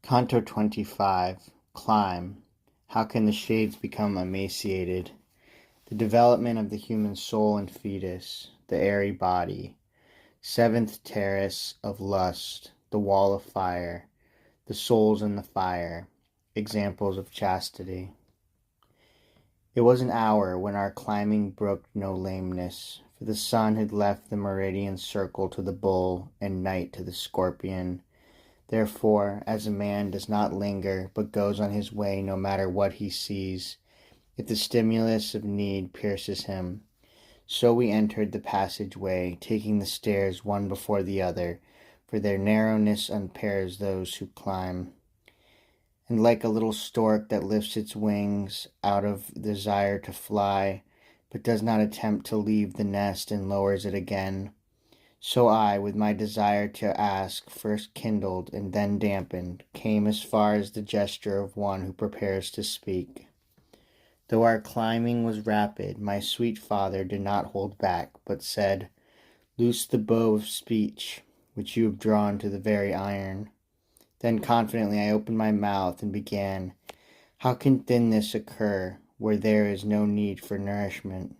Canto 25. Climb. How can the shades become emaciated? The development of the human soul and fetus, the airy body. Seventh terrace of lust, the wall of fire, the souls in the fire. Examples of chastity. It was an hour when our climbing brooked no lameness, for the sun had left the meridian circle to the bull, and night to the scorpion. Therefore, as a man does not linger, but goes on his way no matter what he sees, if the stimulus of need pierces him, so we entered the passage-way, taking the stairs one before the other, for their narrowness unpairs those who climb. And like a little stork that lifts its wings out of desire to fly, but does not attempt to leave the nest and lowers it again, so I, with my desire to ask, first kindled and then dampened, came as far as the gesture of one who prepares to speak. Though our climbing was rapid, my sweet father did not hold back, but said, "Loose the bow of speech, which you have drawn to the very iron." Then confidently I opened my mouth and began, "How can thinness occur, where there is no need for nourishment?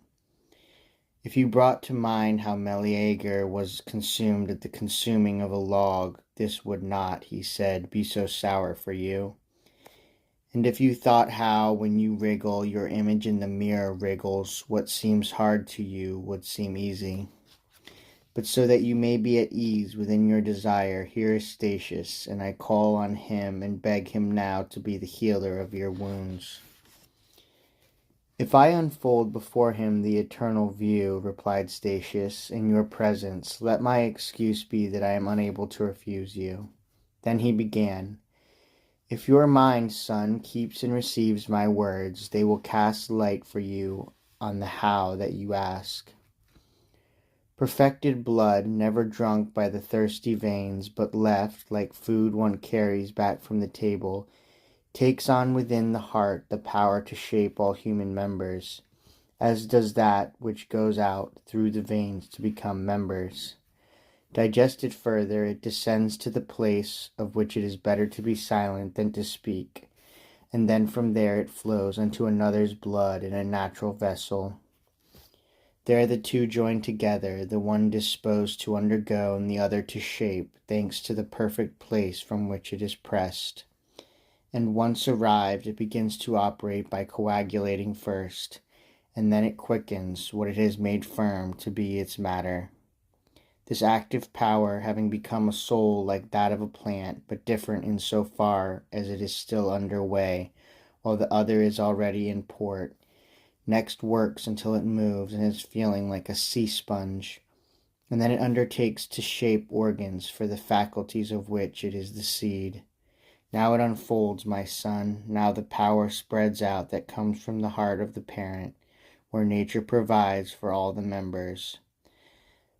If you brought to mind how Meleager was consumed at the consuming of a log, this would not," he said, "be so sour for you. And if you thought how, when you wriggle, your image in the mirror wriggles, what seems hard to you would seem easy. But so that you may be at ease within your desire, here is Statius, and I call on him and beg him now to be the healer of your wounds." "If I unfold before him the eternal view," replied Statius, "in your presence, let my excuse be that I am unable to refuse you." Then he began, "If your mind, son, keeps and receives my words, they will cast light for you on the how that you ask. Perfected blood, never drunk by the thirsty veins, but left, like food one carries back from the table, takes on within the heart the power to shape all human members, as does that which goes out through the veins to become members. Digested further, it descends to the place of which it is better to be silent than to speak, and then from there it flows unto another's blood in a natural vessel. There the two join together, the one disposed to undergo and the other to shape, thanks to the perfect place from which it is pressed. And once arrived, it begins to operate by coagulating first, and then it quickens what it has made firm to be its matter. This active power, having become a soul like that of a plant, but different in so far as it is still under way, while the other is already in port, next works until it moves and is feeling like a sea sponge, and then it undertakes to shape organs for the faculties of which it is the seed. Now it unfolds, my son, now the power spreads out that comes from the heart of the parent, where nature provides for all the members.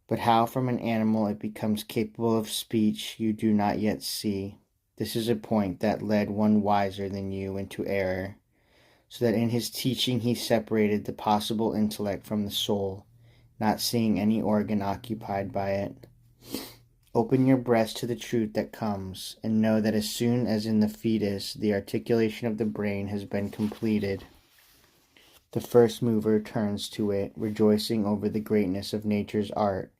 But how from an animal it becomes capable of speech you do not yet see. This is a point that led one wiser than you into error, so that in his teaching he separated the possible intellect from the soul, not seeing any organ occupied by it. Open your breast to the truth that comes, and know that as soon as in the fetus the articulation of the brain has been completed, the first mover turns to it, rejoicing over the greatness of nature's art,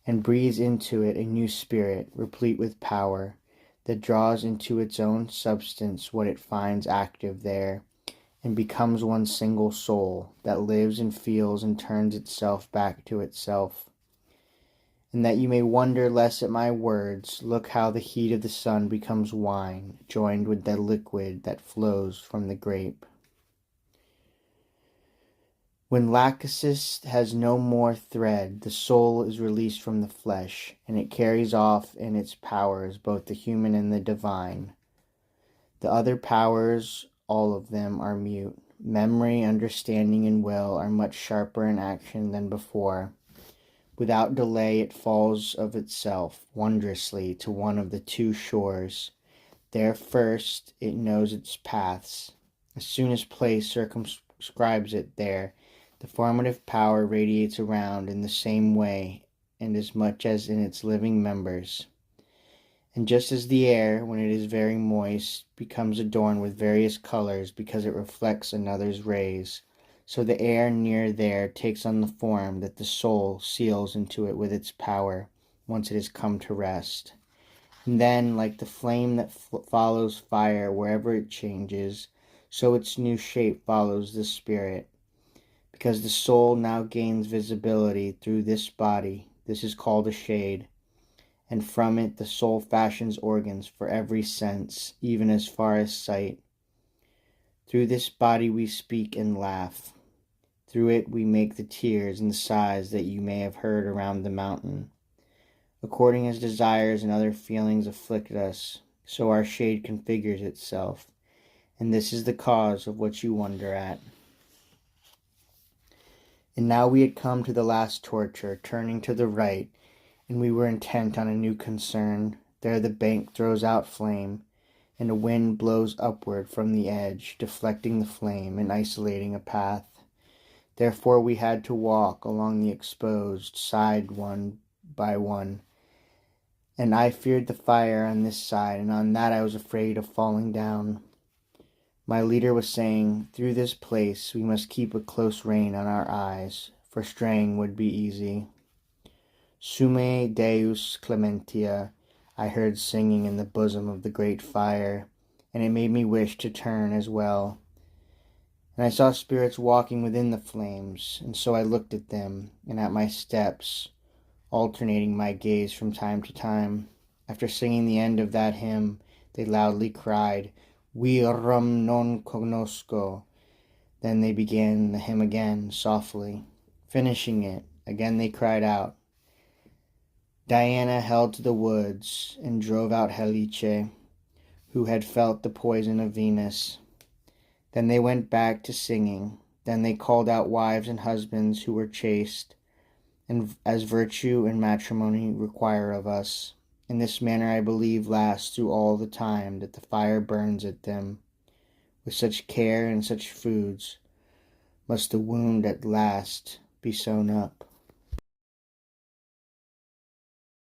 and breathes into it a new spirit, replete with power, that draws into its own substance what it finds active there, and becomes one single soul, that lives and feels and turns itself back to itself. And that you may wonder less at my words, look how the heat of the sun becomes wine, joined with the liquid that flows from the grape. When lachesis has no more thread, the soul is released from the flesh, and it carries off in its powers both the human and the divine. The other powers, all of them, are mute. Memory, understanding, and will are much sharper in action than before. Without delay it falls of itself, wondrously, to one of the two shores. There first it knows its paths. As soon as place circumscribes it there, the formative power radiates around in the same way, and as much as in its living members. And just as the air, when it is very moist, becomes adorned with various colors because it reflects another's rays, so the air near there takes on the form that the soul seals into it with its power, once it has come to rest. And then, like the flame that follows fire wherever it changes, so its new shape follows the spirit. Because the soul now gains visibility through this body, this is called a shade, and from it the soul fashions organs for every sense, even as far as sight. Through this body we speak and laugh. Through it we make the tears and the sighs that you may have heard around the mountain. According as desires and other feelings afflict us, so our shade configures itself, and this is the cause of what you wonder at. And now we had come to the last torture, turning to the right, and we were intent on a new concern. There the bank throws out flame, and a wind blows upward from the edge, deflecting the flame and isolating a path. Therefore we had to walk along the exposed side one by one, and I feared the fire on this side, and on that I was afraid of falling down. My leader was saying, through this place we must keep a close rein on our eyes, for straying would be easy. Sume Deus Clementia, I heard singing in the bosom of the great fire, and it made me wish to turn as well. And I saw spirits walking within the flames, and so I looked at them, and at my steps, alternating my gaze from time to time. After singing the end of that hymn, they loudly cried, Virum non cognosco. Then they began the hymn again, softly. Finishing it, again they cried out. Diana held to the woods and drove out Helice, who had felt the poison of Venus. Then they went back to singing. Then they called out wives and husbands who were chaste, and as virtue and matrimony require of us. In this manner I believe lasts through all the time that the fire burns at them. With such care and such foods must the wound at last be sewn up.